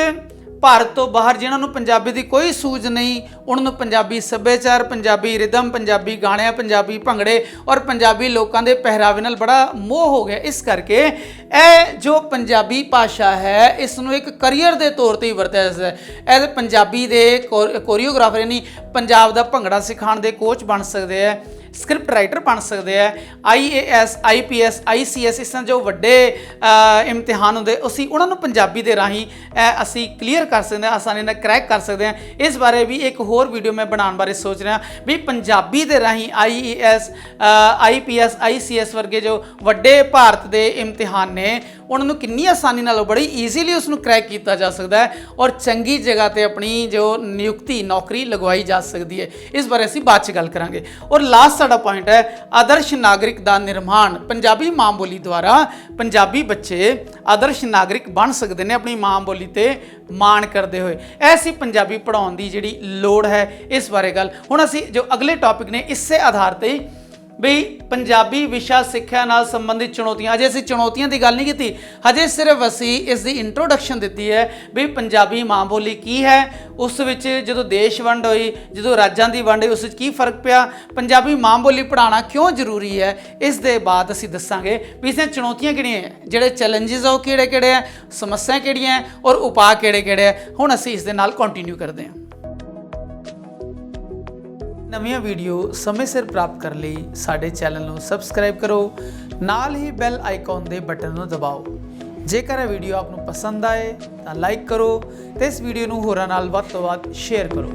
ਭਾਰਤ ਤੋਂ ਬਾਹਰ ਜਿਨ੍ਹਾਂ ਨੂੰ ਪੰਜਾਬੀ ਦੀ ਕੋਈ ਸੂਝ ਨਹੀਂ ਉਹਨਾਂ ਨੂੰ ਪੰਜਾਬੀ ਸੱਭਿਆਚਾਰ, ਪੰਜਾਬੀ ਰਿਦਮ, ਪੰਜਾਬੀ ਗਾਣਿਆਂ, ਪੰਜਾਬੀ ਭੰਗੜੇ ਔਰ ਪੰਜਾਬੀ ਲੋਕਾਂ ਦੇ ਪਹਿਰਾਵੇ ਨਾਲ ਬੜਾ ਮੋਹ ਹੋ ਗਿਆ। ਇਸ ਕਰਕੇ ਇਹ ਜੋ ਪੰਜਾਬੀ ਭਾਸ਼ਾ ਹੈ ਇਸ ਨੂੰ ਇੱਕ ਕਰੀਅਰ ਦੇ ਤੌਰ ਤੇ ਹੀ ਵਰਤਿਆ ਜਾਂਦਾ ਹੈ। ਇਹ ਪੰਜਾਬੀ ਦੇ ਕੋਰੀਓਗ੍ਰਾਫਰ ਯਾਨੀ ਪੰਜਾਬ ਦਾ ਭੰਗੜਾ ਸਿਖਾਉਣ ਦੇ ਕੋਚ ਬਣ ਸਕਦੇ ਹੈ, ਸਕ੍ਰਿਪਟ ਰਾਈਟਰ ਬਣ ਸਕਦੇ ਆ, IAS, IPS, ICS ਇਸ ਤਰ੍ਹਾਂ ਜੋ ਵੱਡੇ ਇਮਤਿਹਾਨ ਹੁੰਦੇ ਅਸੀਂ ਉਹਨਾਂ ਨੂੰ ਪੰਜਾਬੀ ਦੇ ਰਾਹੀਂ ਅਸੀਂ ਕਲੀਅਰ ਕਰ ਸਕਦੇ ਹਾਂ, ਆਸਾਨੀ ਨਾਲ ਕਰੈਕ ਕਰ ਸਕਦੇ ਹਾਂ। ਇਸ ਬਾਰੇ ਵੀ ਇੱਕ ਹੋਰ ਵੀਡੀਓ ਮੈਂ ਬਣਾਉਣ ਬਾਰੇ ਸੋਚ ਰਿਹਾ ਵੀ ਪੰਜਾਬੀ ਦੇ ਰਾਹੀਂ IAS, IPS, ICS ਵਰਗੇ ਜੋ ਵੱਡੇ ਭਾਰਤ ਦੇ ਇਮਤਿਹਾਨ ਨੇ ਉਹਨਾਂ ਨੂੰ ਕਿੰਨੀ ਆਸਾਨੀ ਨਾਲ ਬੜੀ ਈਜ਼ੀਲੀ ਉਸ ਨੂੰ ਕਰੈਕ ਕੀਤਾ ਜਾ ਸਕਦਾ ਹੈ ਔਰ ਚੰਗੀ ਜਗ੍ਹਾ ਤੇ ਆਪਣੀ ਜੋ ਨਿਯੁਕਤੀ, ਨੌਕਰੀ ਲਗਵਾਈ ਜਾ ਸਕਦੀ ਹੈ। ਇਸ ਬਾਰੇ ਅਸੀਂ ਬਾਅਦ 'ਚ ਗੱਲ ਕਰਾਂਗੇ। ਔਰ ਲਾਸਟ ਸਾਡਾ ਪੁਆਇੰਟ ਹੈ ਆਦਰਸ਼ ਨਾਗਰਿਕ ਦਾ ਨਿਰਮਾਣ। ਪੰਜਾਬੀ ਮਾਂ ਬੋਲੀ ਦੁਆਰਾ ਪੰਜਾਬੀ ਬੱਚੇ ਆਦਰਸ਼ ਨਾਗਰਿਕ ਬਣ ਸਕਦੇ ਨੇ ਆਪਣੀ ਮਾਂ ਬੋਲੀ ਤੇ ਮਾਣ ਕਰਦੇ ਹੋਏ। ਐਸੀ ਪੰਜਾਬੀ ਪੜ੍ਹਾਉਣ ਦੀ ਜਿਹੜੀ ਲੋੜ ਹੈ ਇਸ ਬਾਰੇ ਗੱਲ ਹੁਣ ਅਸੀਂ ਜੋ ਅਗਲੇ ਟੌਪਿਕ ਨੇ ਇਸੇ ਆਧਾਰ ਤੇ ਬਈ ਪੰਜਾਬੀ ਵਿਸ਼ਾ ਸਿੱਖਿਆ ਨਾਲ ਸੰਬੰਧਿਤ ਚੁਣੌਤੀਆਂ। ਅਜੇ ਅਸੀਂ ਚੁਣੌਤੀਆਂ ਦੀ ਗੱਲ ਨਹੀਂ ਕੀਤੀ, ਹਜੇ ਸਿਰਫ ਅਸੀਂ ਇਸ ਦੀ ਇੰਟਰੋਡਕਸ਼ਨ ਦਿੱਤੀ ਹੈ ਵੀ ਪੰਜਾਬੀ ਮਾਂ ਬੋਲੀ ਕੀ ਹੈ, ਉਸ ਵਿੱਚ ਜਦੋਂ ਦੇਸ਼ ਵੰਡ ਹੋਈ, ਜਦੋਂ ਰਾਜਾਂ ਦੀ ਵੰਡ ਹੋਈ, ਉਸ ਵਿੱਚ ਕੀ ਫਰਕ ਪਿਆ, ਪੰਜਾਬੀ ਮਾਂ ਬੋਲੀ ਪੜ੍ਹਾਉਣਾ ਕਿਉਂ ਜ਼ਰੂਰੀ ਹੈ। ਇਸ ਦੇ ਬਾਅਦ ਅਸੀਂ ਦੱਸਾਂਗੇ ਵੀ ਇਸ ਦੀਆਂ ਚੁਣੌਤੀਆਂ ਕਿਹੜੀਆਂ ਹੈ, ਜਿਹੜੇ ਚੈਲੰਜਸ ਆ ਉਹ ਕਿਹੜੇ ਕਿਹੜੇ ਹੈ, ਸਮੱਸਿਆ ਕਿਹੜੀਆਂ ਹੈ ਔਰ ਉਪਾਅ ਕਿਹੜੇ ਕਿਹੜੇ ਹੈ। ਹੁਣ ਅਸੀਂ ਇਸ ਦੇ ਨਾਲ ਕੰਟੀਨਿਊ ਕਰਦੇ ਹਾਂ। ਨਵੀਆਂ ਵੀਡੀਓ ਸਮੇਂ ਸਿਰ ਪ੍ਰਾਪਤ ਕਰਨ ਲਈ ਸਾਡੇ ਚੈਨਲ ਨੂੰ ਸਬਸਕ੍ਰਾਈਬ ਕਰੋ, ਨਾਲ ਹੀ ਬੈਲ ਆਈਕਨ ਦੇ ਬਟਨ ਨੂੰ ਦਬਾਓ। ਜੇਕਰ ਇਹ ਵੀਡੀਓ ਆਪ ਨੂੰ ਪਸੰਦ ਆਏ ਤਾਂ ਲਾਈਕ ਕਰੋ ਤੇ ਇਸ ਵੀਡੀਓ ਨੂੰ ਹੋਰਾਂ ਨਾਲ ਵੱਧ ਤੋਂ ਵੱਧ ਸ਼ੇਅਰ ਕਰੋ।